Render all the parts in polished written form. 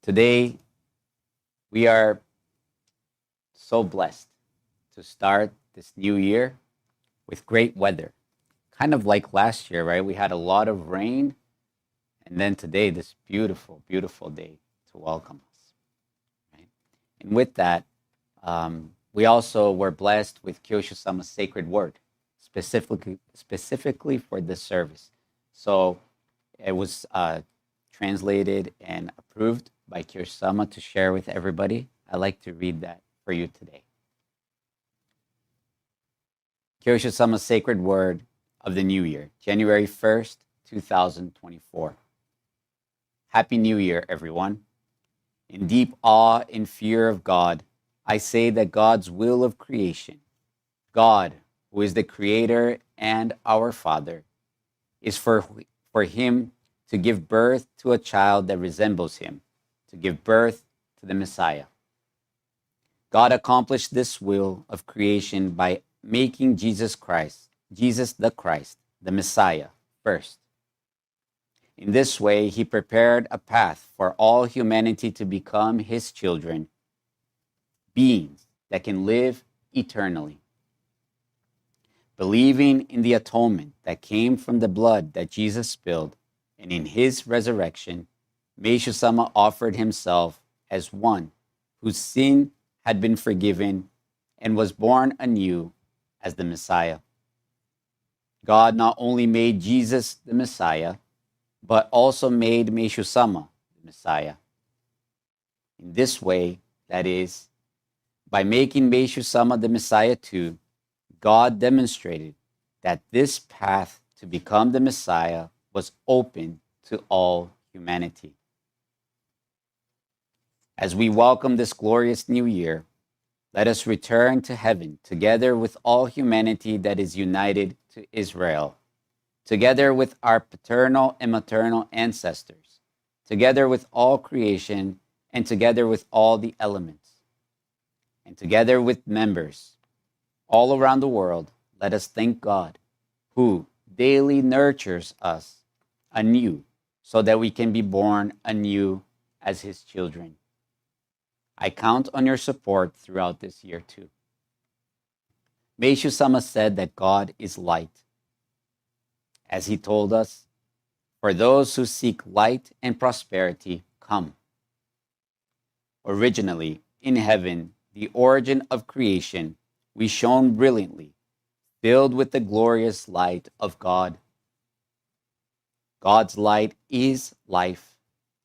Today, we are so blessed to start this new year with great weather. Kind of like last year, right? We had a lot of rain, and then today, this beautiful, beautiful day to welcome us, right? And with that, we also were blessed with Kyosho Sama's sacred word, specifically for this service. So it was translated and approved by Kyosho Sama to share with everybody. I'd like to read that for you today. Kyosho Sama's sacred word of the new year, January 1st, 2024. Happy New Year, everyone. In deep awe and fear of God, I say that God's will of creation, God, who is the creator and our Father, is for him to give birth to a child that resembles him, to give birth to the Messiah. God accomplished this will of creation by making Jesus the Christ, the Messiah, first. In this way, he prepared a path for all humanity to become his children, beings that can live eternally. Believing in the atonement that came from the blood that Jesus spilled, and in his resurrection, Meishu Sama offered himself as one whose sin had been forgiven and was born anew as the Messiah. God not only made Jesus the Messiah, but also made Meishu Sama the Messiah. In this way, that is, by making Meishu Sama the Messiah too, God demonstrated that this path to become the Messiah was open to all humanity. As we welcome this glorious new year, let us return to heaven together with all humanity that is united to Israel, together with our paternal and maternal ancestors, together with all creation, and together with all the elements, and together with members all around the world. Let us thank God, who daily nurtures us anew so that we can be born anew as his children. I count on your support throughout this year too. Meishu Sama said that God is light. As he told us, for those who seek light and prosperity, come. Originally, in heaven, the origin of creation, we shone brilliantly, filled with the glorious light of God. God's light is life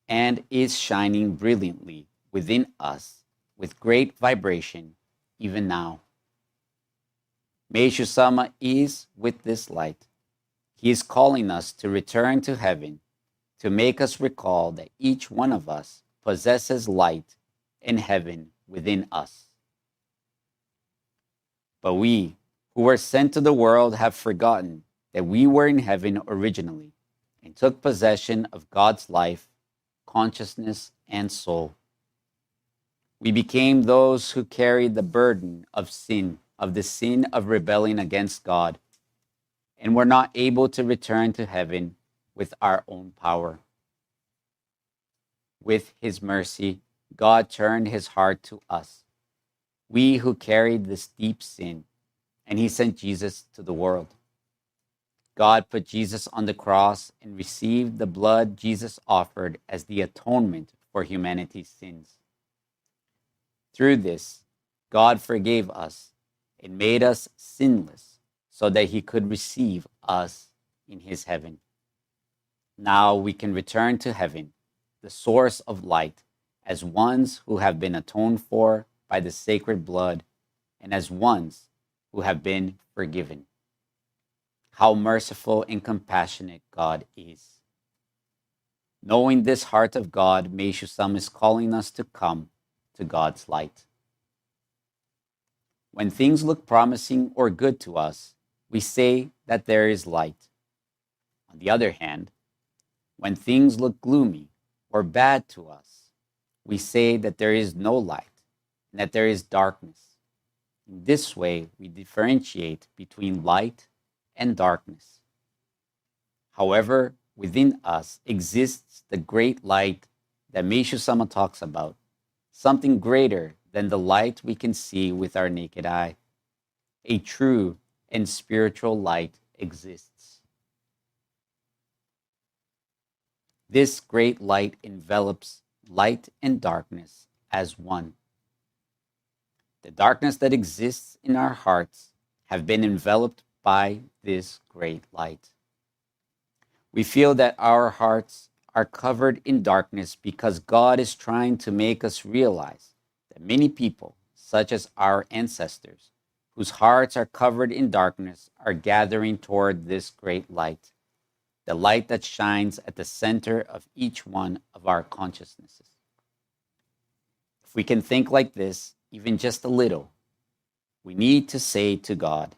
and is shining brilliantly within us with great vibration even now. Meishu Sama is with this light. He is calling us to return to heaven, to make us recall that each one of us possesses light in heaven within us. But we, who were sent to the world, have forgotten that we were in heaven originally and took possession of God's life, consciousness, and soul. We became those who carried the burden of sin, of the sin of rebelling against God, and were not able to return to heaven with our own power. With his mercy, God turned his heart to us, we who carried this deep sin, and he sent Jesus to the world. God put Jesus on the cross and received the blood Jesus offered as the atonement for humanity's sins. Through this, God forgave us and made us sinless so that he could receive us in his heaven. Now we can return to heaven, the source of light, as ones who have been atoned for by the sacred blood, and as ones who have been forgiven. How merciful and compassionate God is. Knowing this heart of God, Meishu Sama is calling us to come to God's light. When things look promising or good to us, we say that there is light. On the other hand, when things look gloomy or bad to us, we say that there is no light and that there is darkness. In this way, we differentiate between light and darkness. However, within us exists the great light that Meishu Sama talks about, something greater than the light we can see with our naked eye. A true and spiritual light exists. This great light envelops light and darkness as one. The darkness that exists in our hearts have been enveloped by this great light. We feel that our hearts are covered in darkness because God is trying to make us realize that many people, such as our ancestors, whose hearts are covered in darkness, are gathering toward this great light, the light that shines at the center of each one of our consciousnesses. If we can think like this, even just a little, we need to say to God,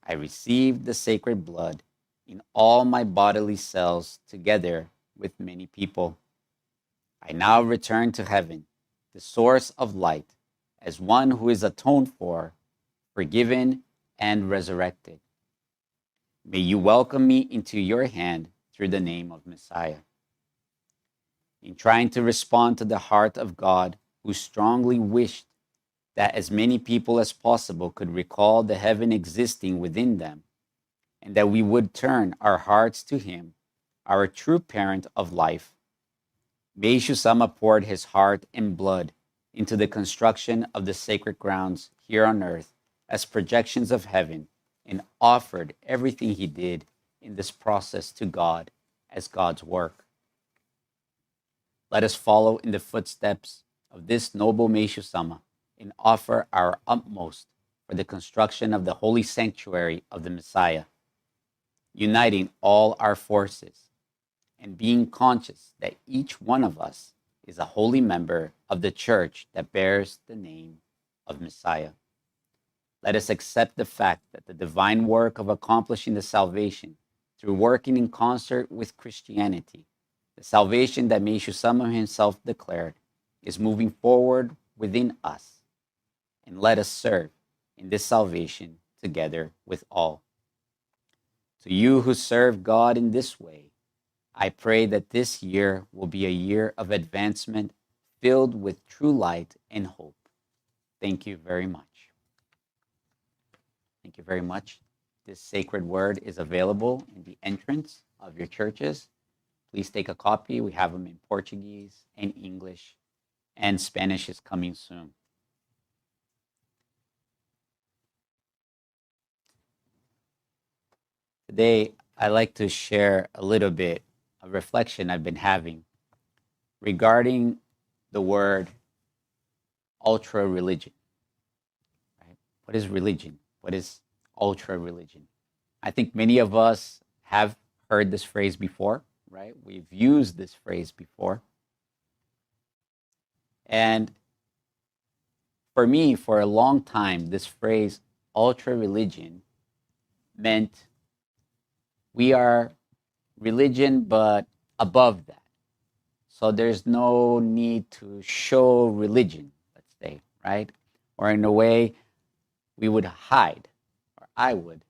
I received the sacred blood in all my bodily cells together with many people. I now return to heaven, the source of light, as one who is atoned for, forgiven, and resurrected. May you welcome me into your hand through the name of Messiah. In trying to respond to the heart of God, who strongly wished that as many people as possible could recall the heaven existing within them, and that we would turn our hearts to Him, our true parent of life, Meishu Sama poured his heart and blood into the construction of the sacred grounds here on earth as projections of heaven, and offered everything he did in this process to God as God's work. Let us follow in the footsteps of this noble Meishu Sama and offer our utmost for the construction of the holy sanctuary of the Messiah, uniting all our forces and being conscious that each one of us is a holy member of the church that bears the name of Messiah. Let us accept the fact that the divine work of accomplishing the salvation through working in concert with Christianity, the salvation that Meishu Sama himself declared, is moving forward within us. And let us serve in this salvation together with all. To you who serve God in this way, I pray that this year will be a year of advancement filled with true light and hope. Thank you very much. Thank you very much. This sacred word is available in the entrance of your churches. Please take a copy. We have them in Portuguese and English, and Spanish is coming soon. Today, I'd like to share a little bit of reflection I've been having regarding the word ultra religion. Right? What is religion? What is ultra religion? I think many of us have heard this phrase before, right? We've used this phrase before. And for me, for a long time, this phrase ultra religion meant we are religion, but above that. So there's no need to show religion, let's say, right? Or in a way, we would hide, or I would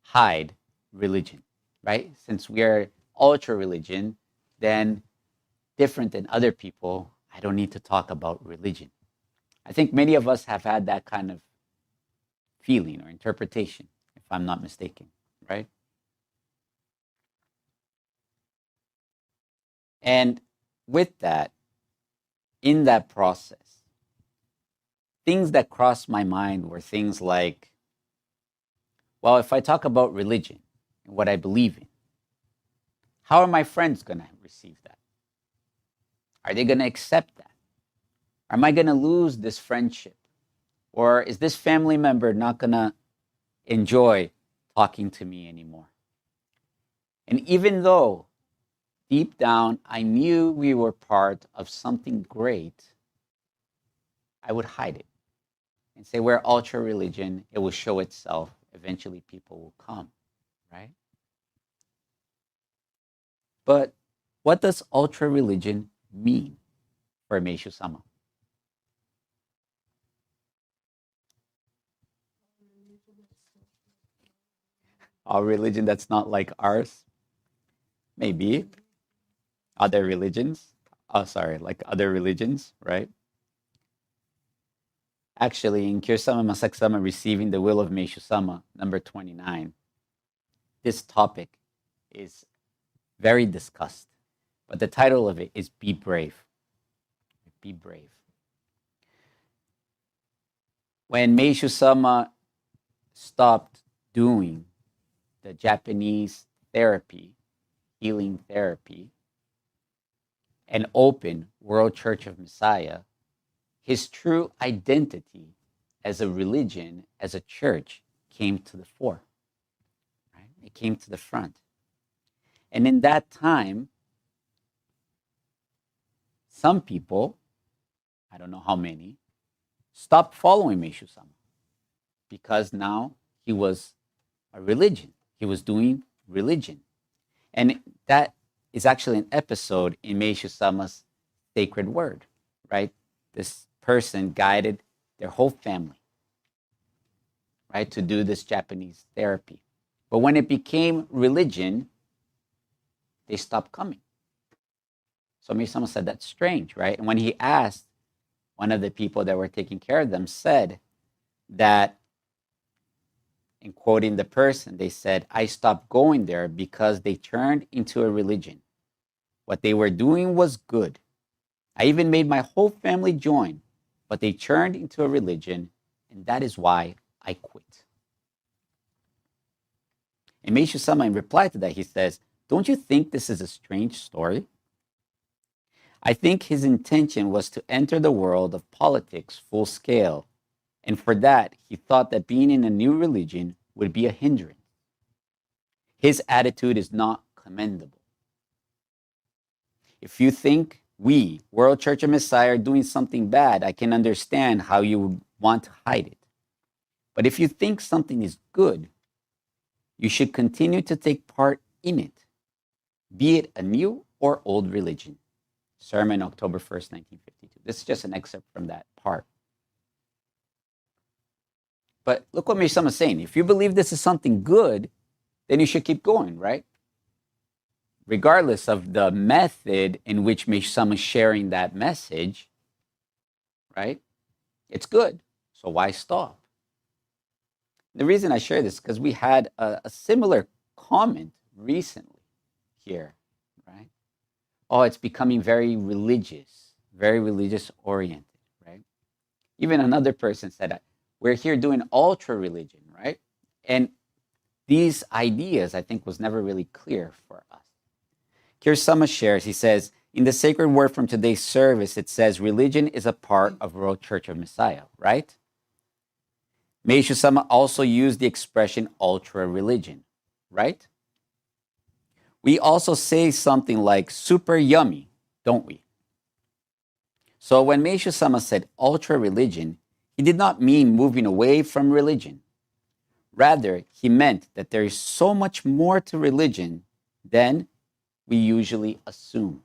hide religion, right? Since we are ultra religion, then different than other people, I don't need to talk about religion. I think many of us have had that kind of feeling or interpretation, if I'm not mistaken, right? And with that, in that process, things that crossed my mind were things like, well, if I talk about religion and what I believe in, how are my friends going to receive that? Are they going to accept that? Am I going to lose this friendship? Or is this family member not going to enjoy talking to me anymore? And even though deep down I knew we were part of something great, I would hide it and say we're ultra religion. It will show itself. Eventually people will come, right? But what does ultra religion mean for Meishu Sama? A religion that's not like ours? Maybe. Other religions? like other religions, right? Actually, in Kirsama Masaksama, Receiving the Will of Meishu-sama, number 29, this topic is very discussed. But the title of it is Be Brave. Be brave. When Meishu-sama stopped doing the Japanese therapy, healing therapy, and opened World Church of Messiah, his true identity as a religion, as a church, came to the fore. Right? It came to the front. And in that time, some people, I don't know how many, stopped following Meishu-sama because now he was a religion. He was doing religion. And that is actually an episode in Meishu-sama's Sacred Word, right? This person guided their whole family, right, to do this Japanese therapy. But when it became religion, they stopped coming. So Meishu-sama said, that's strange, right? And when he asked, one of the people that were taking care of them said that, in quoting the person, they said, I stopped going there because they turned into a religion. What they were doing was good. I even made my whole family join, but they turned into a religion, and that is why I quit. And Meishu-sama, in reply to that, he says, don't you think this is a strange story? I think his intention was to enter the world of politics full scale, and for that, he thought that being in a new religion would be a hindrance. His attitude is not commendable. If you think we, World Church of Messiah, are doing something bad, I can understand how you would want to hide it. But if you think something is good, you should continue to take part in it, be it a new or old religion. Sermon, October 1st, 1952. This is just an excerpt from that part. But look what Meishu-sama is saying. If you believe this is something good, then you should keep going, right? Regardless of the method in which Meishu-sama is sharing that message, right? It's good. So why stop? The reason I share this is because we had a similar comment recently here, right? Oh, it's becoming very religious oriented, right? Even another person said, we're here doing ultra religion, right? And these ideas, I think, was never really clear for us. Kirsama shares, he says, in the sacred word from today's service, it says religion is a part of World Church of Messiah, right? Meishu-sama also used the expression ultra religion, right? We also say something like super yummy, don't we? So when Meishu-sama said ultra religion, he did not mean moving away from religion. Rather, he meant that there is so much more to religion than we usually assume.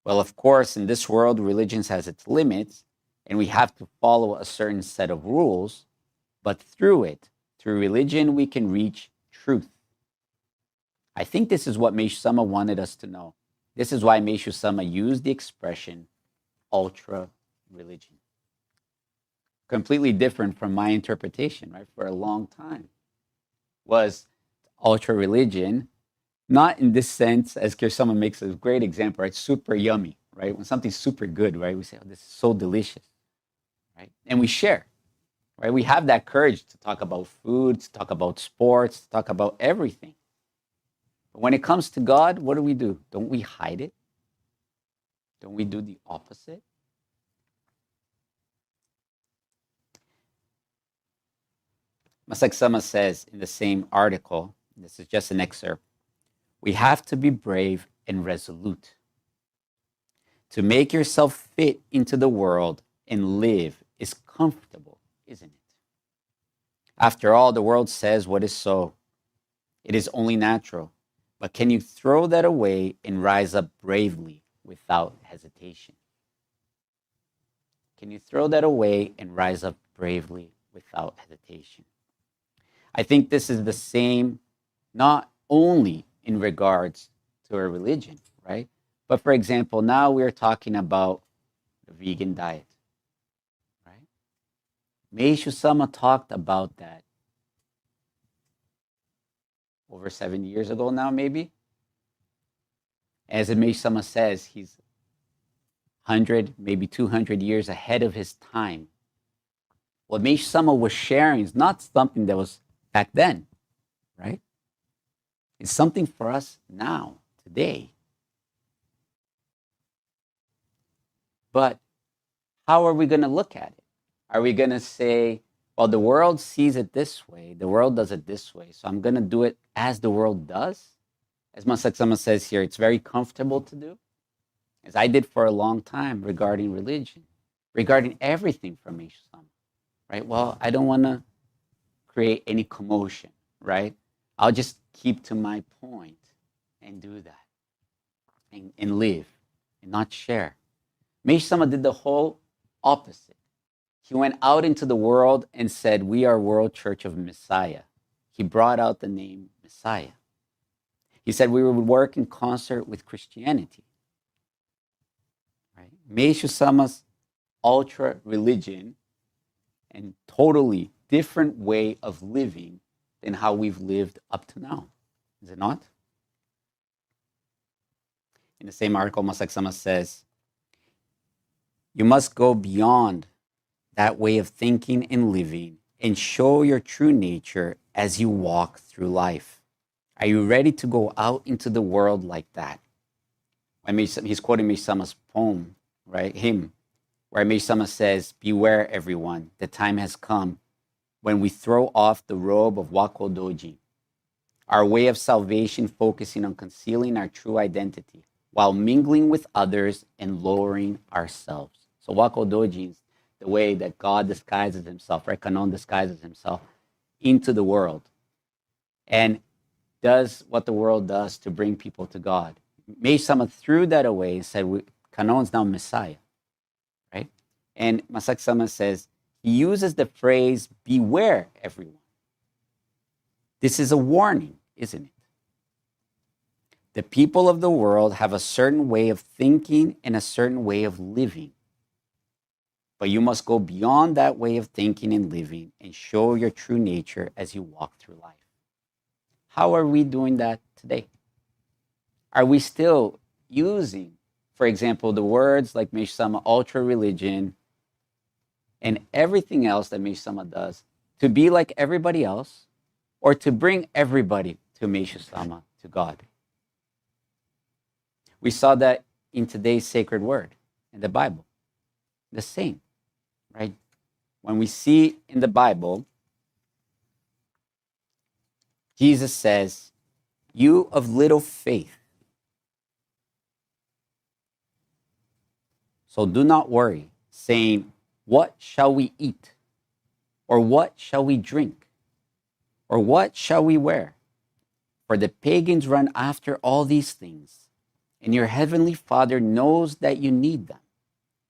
Well, of course, in this world, religion has its limits, and we have to follow a certain set of rules, but through religion, we can reach truth. I think this is what Meishu-sama wanted us to know. This is why Meishu-sama used the expression ultra religion. Completely different from my interpretation, right? For a long time was ultra religion, not in this sense, as Kirsama makes a great example, right? Super yummy, right? When something's super good, right? We say, oh, this is so delicious, right? And we share, right? We have that courage to talk about food, to talk about sports, to talk about everything. But when it comes to God, what do? Don't we hide it? Don't we do the opposite? Masaksama says in the same article, this is just an excerpt, we have to be brave and resolute. To make yourself fit into the world and live is comfortable, isn't it? After all, the world says what is so. It is only natural. But can you throw that away and rise up bravely without hesitation? Can you throw that away and rise up bravely without hesitation? I think this is the same, not only in regards to a religion, right? But for example, now we're talking about the vegan diet, right? Meishu Sama talked about that over 7 years ago now, maybe. As Meishu Sama says, he's 100, maybe 200 years ahead of his time. What Meishu Sama was sharing is not something that was back then, right? It's something for us now, today. But how are we going to look at it? Are we going to say, well, the world sees it this way, the world does it this way, so I'm going to do it as the world does? As Masak Sama says here, it's very comfortable to do, as I did for a long time regarding religion, regarding everything from Meishu Sama, right? Well, I don't want to create any commotion, right? I'll just keep to my point and do that and live and not share. Meishu Sama did the whole opposite. He went out into the world and said, we are World Church of Messiah. He brought out the name Messiah. He said we would work in concert with Christianity. Right? Meishu Sama's ultra religion and totally different way of living than how we've lived up to now. Is it not? In the same article, Masak Sama says, you must go beyond that way of thinking and living and show your true nature as you walk through life. Are you ready to go out into the world like that? He's quoting Meishu Sama's poem, right? Hymn, where Meishu Sama says, beware everyone, the time has come when we throw off the robe of Wako Doji, our way of salvation focusing on concealing our true identity while mingling with others and lowering ourselves. So Wako Doji is the way that God disguises himself, right? Kanon disguises himself into the world and does what the world does to bring people to God. Meishu Sama threw that away and said, Kanon's now Messiah, right? And Masak Sama says, he uses the phrase, beware everyone. This is a warning, isn't it? The people of the world have a certain way of thinking and a certain way of living. But you must go beyond that way of thinking and living and show your true nature as you walk through life. How are we doing that today? Are we still using, for example, the words like Meishu Sama, ultra religion, and everything else that Meishu Sama does to be like everybody else or to bring everybody to Meishu Sama, to God? We saw that in today's sacred word in the Bible. The same, right? When we see in the Bible, Jesus says, you of little faith. So do not worry, saying, what shall we eat? Or what shall we drink? Or what shall we wear? For the pagans run after all these things, and your heavenly Father knows that you need them.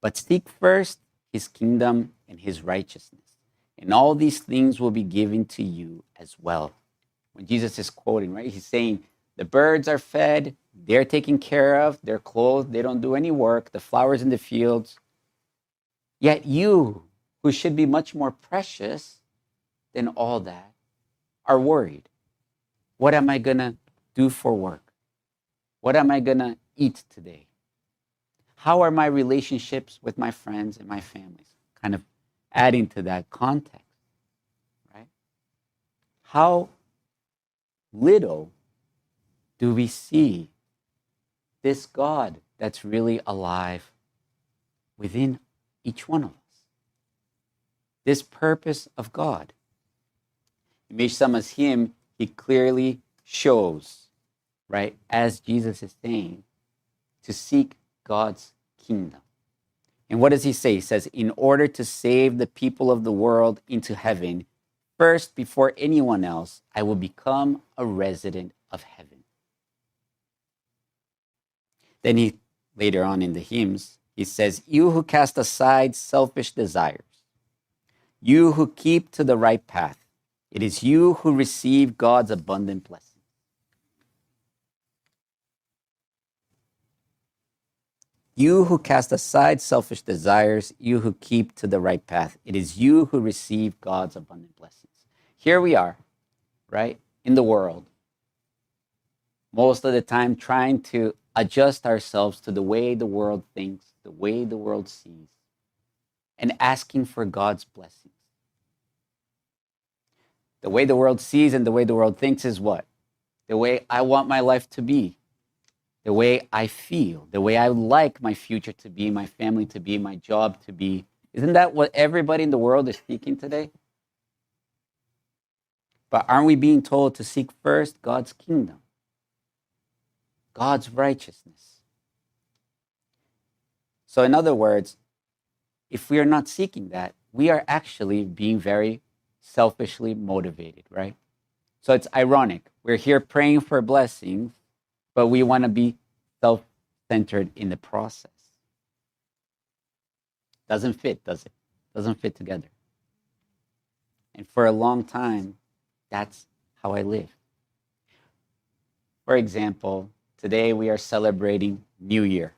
But seek first his kingdom and his righteousness, and all these things will be given to you as well. When Jesus is quoting, right, he's saying, the birds are fed, they're taken care of, they're clothed, they don't do any work, the flowers in the fields. Yet you, who should be much more precious than all that, are worried. What am I going to do for work? What am I going to eat today? How are my relationships with my friends and my families? Kind of adding to that context, right? How little do we see this God that's really alive within each one of us? This purpose of God. In Meishu Sama's hymn, he clearly shows, right, as Jesus is saying, to seek God's kingdom. And what does he say? He says, in order to save the people of the world into heaven, first, before anyone else, I will become a resident of heaven. Then he, later on in the hymns, he says, you who cast aside selfish desires, you who keep to the right path, it is you who receive God's abundant blessing. You who cast aside selfish desires, you who keep to the right path. It is you who receive God's abundant blessings. Here we are, right, in the world, most of the time trying to adjust ourselves to the way the world thinks, the way the world sees, and asking for God's blessings. The way the world sees and the way the world thinks is what? The way I want my life to be, the way I feel, the way I would like my future to be, my family to be, my job to be. Isn't that what everybody in the world is seeking today? But aren't we being told to seek first God's kingdom, God's righteousness? So, in other words, if we are not seeking that, we are actually being very selfishly motivated, right? So it's ironic. We're here praying for blessings, but we want to be self-centered in the process. Doesn't fit, does it? Doesn't fit together. And for a long time, that's how I live. For example, today we are celebrating New Year,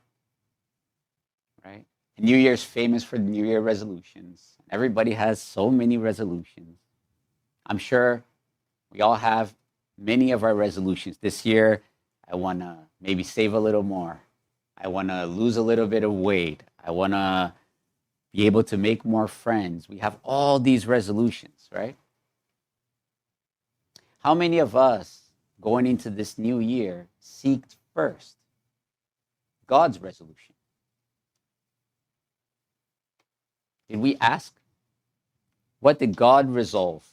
right? And New Year is famous for New Year resolutions. Everybody has so many resolutions. I'm sure we all have many of our resolutions. This year, I want to maybe save a little more. I want to lose a little bit of weight. I want to be able to make more friends. We have all these resolutions, right? How many of us going into this new year seek first God's resolution? Did we ask? What did God resolve?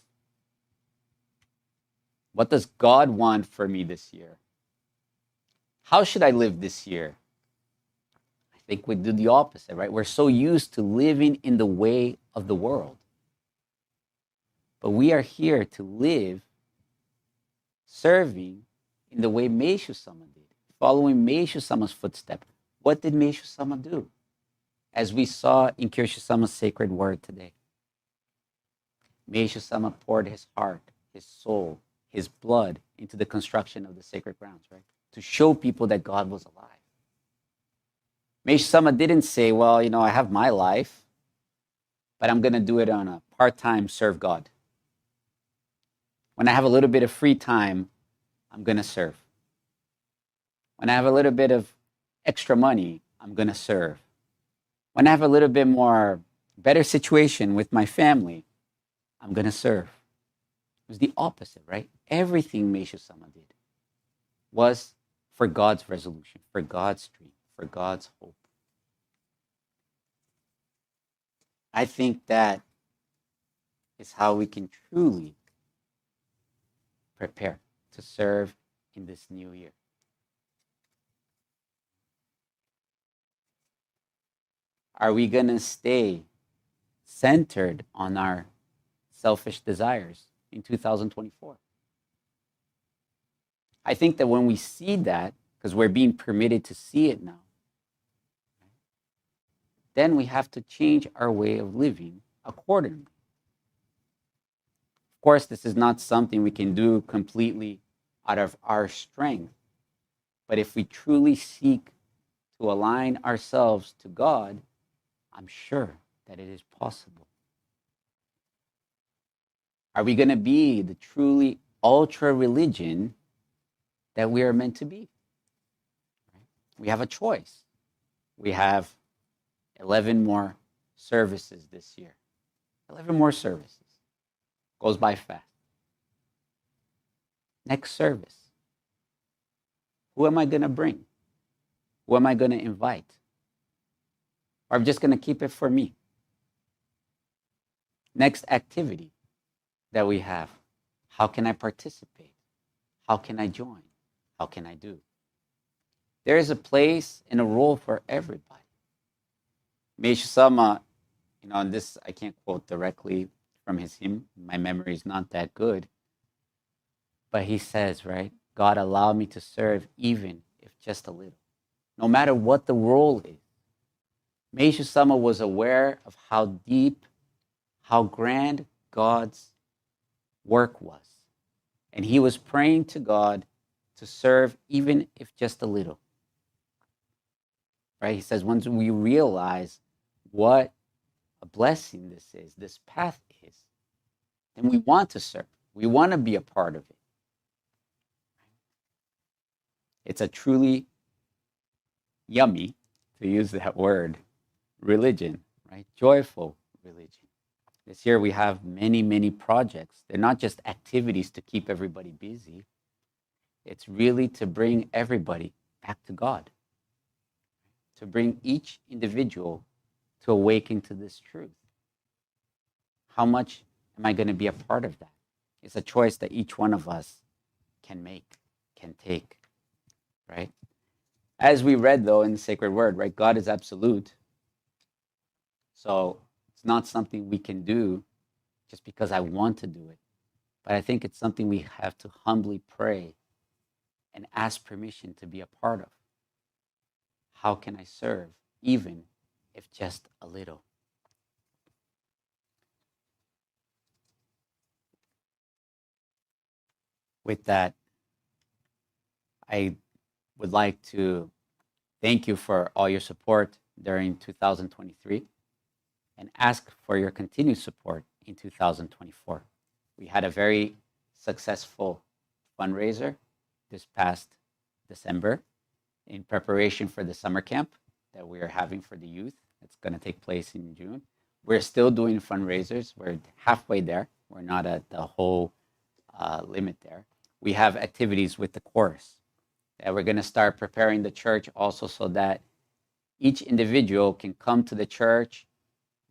What does God want for me this year? How should I live this year? I think we do the opposite, right? We're so used to living in the way of the world. But we are here to live serving in the way Meishu Sama did, following Meishu Sama's footsteps. What did Meishu Sama do? As we saw in Kyosho Sama's sacred word today. Meishu Sama poured his heart, his soul, his blood into the construction of the sacred grounds, right? To show people that God was alive. Meishu Sama didn't say, well, I have my life, but I'm going to do it on a part-time serve God. When I have a little bit of free time, I'm going to serve. When I have a little bit of extra money, I'm going to serve. When I have a little bit more better situation with my family, I'm going to serve. It was the opposite, right? Everything Meishu Sama did was for God's resolution, for God's dream, for God's hope. I think that is how we can truly prepare to serve in this new year. Are we going to stay centered on our selfish desires in 2024? I think that when we see that, because we're being permitted to see it now, then we have to change our way of living accordingly. Of course, this is not something we can do completely out of our strength. But if we truly seek to align ourselves to God, I'm sure that it is possible. Are we going to be the truly ultra religion that we are meant to be? We have a choice. We have 11 more services this year. 11 more services. Goes by fast. Next service. Who am I going to bring? Who am I going to invite? Or I'm just going to keep it for me? Next activity that we have. How can I participate? How can I join? How can I do? There is a place and a role for everybody. Meishu Sama, and this I can't quote directly from his hymn. My memory is not that good. But he says, right, God allow me to serve even if just a little. No matter what the role is. Meishu Sama was aware of how deep, how grand God's work was. And he was praying to God to serve even if just a little. right? He says, once we realize what a blessing this path is, then we want to serve. We want to be a part of it. It's a truly yummy, to use that word, religion, right? Joyful religion. This year we have many, many projects. They're not just activities to keep everybody busy. It's really to bring everybody back to God, to bring each individual to awaken to this truth. How much am I going to be a part of that? It's a choice that each one of us can make, can take, right? As we read, though, in the sacred word, right, God is absolute. So it's not something we can do just because I want to do it. But I think it's something we have to humbly pray and ask permission to be a part of. How can I serve, even if just a little? With that, I would like to thank you for all your support during 2023 and ask for your continued support in 2024. We had a very successful fundraiser this past December in preparation for the summer camp that we are having for the youth. It's going to take place in June. We're still doing fundraisers. We're halfway there. We're not at the whole limit there. We have activities with the chorus. We're going to start preparing the church also so that each individual can come to the church,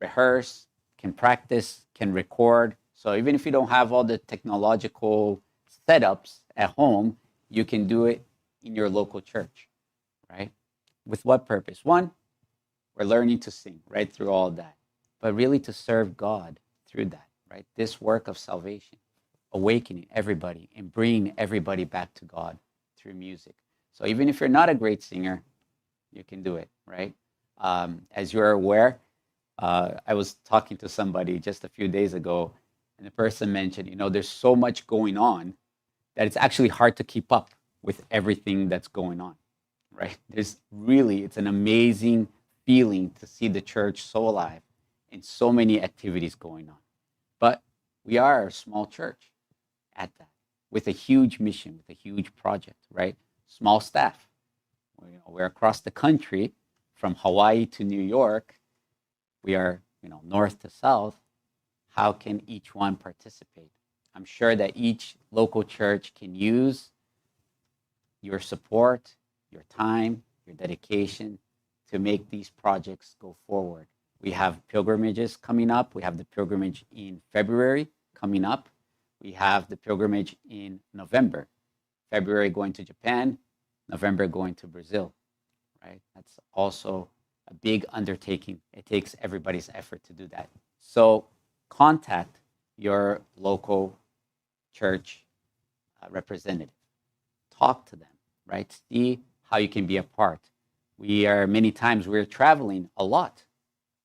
rehearse, can practice, can record. So even if you don't have all the technological setups at home, you can do it in your local church, right? With what purpose? One, we're learning to sing right through all that, but really to serve God through that, right? This work of salvation, awakening everybody and bringing everybody back to God through music. So even if you're not a great singer, you can do it, right? As you're aware, I was talking to somebody just a few days ago, and the person mentioned, there's so much going on that it's actually hard to keep up with everything that's going on, right? It's an amazing feeling to see the church so alive and so many activities going on. But we are a small church at that, with a huge mission, with a huge project, right? Small staff. We're across the country, from Hawaii to New York. We are, north to south. How can each one participate? I'm sure that each local church can use your support, your time, your dedication to make these projects go forward. We have pilgrimages coming up. We have the pilgrimage in February coming up. We have the pilgrimage in November. February going to Japan, November going to Brazil, right? That's also a big undertaking. It takes everybody's effort to do that. So contact your local church representative. Talk to them, right? See how you can be a part. Many times we're traveling a lot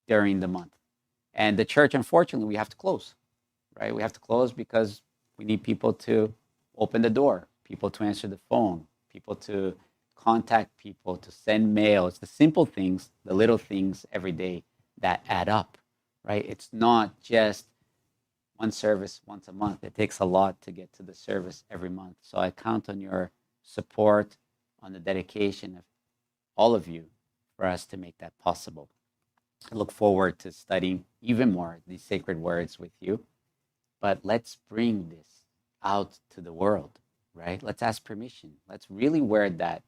during the month. And the church, unfortunately, we have to close, right? We have to close because we need people to open the door, people to answer the phone, people to contact people, to send mail. It's the simple things, the little things every day that add up, right? It's not just one service once a month. It takes a lot to get to the service every month. So I count on your support, on the dedication of all of you for us to make that possible. I look forward to studying even more these sacred words with you. But let's bring this out to the world, right? Let's ask permission. Let's really wear that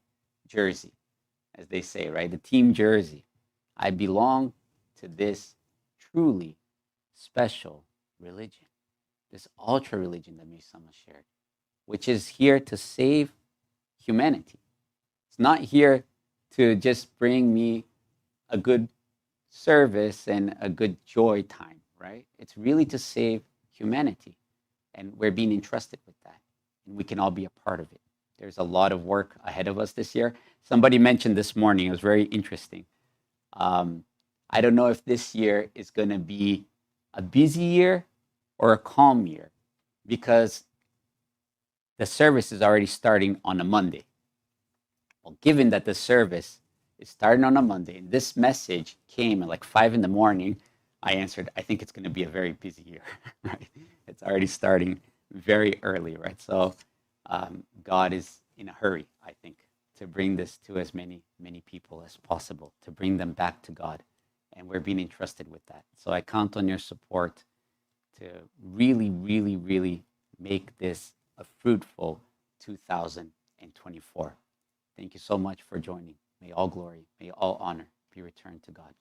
jersey, as they say, right? The team jersey. I belong to this truly special religion, this ultra religion that Misama shared, which is here to save humanity. It's not here to just bring me a good service and a good joy time, right? It's really to save humanity. And we're being entrusted with that. And we can all be a part of it. There's a lot of work ahead of us this year. Somebody mentioned this morning, it was very interesting. I don't know if this year is going to be a busy year or a calm year, because the service is already starting on a Monday. Well, given that the service It started on a Monday, and this message came at like 5 in the morning. I answered, I think it's going to be a very busy year, right? It's already starting very early, right? So God is in a hurry, I think, to bring this to as many people as possible, to bring them back to God. And we're being entrusted with that. So I count on your support to really, really, really make this a fruitful 2024. Thank you so much for joining. May all glory, may all honor be returned to God.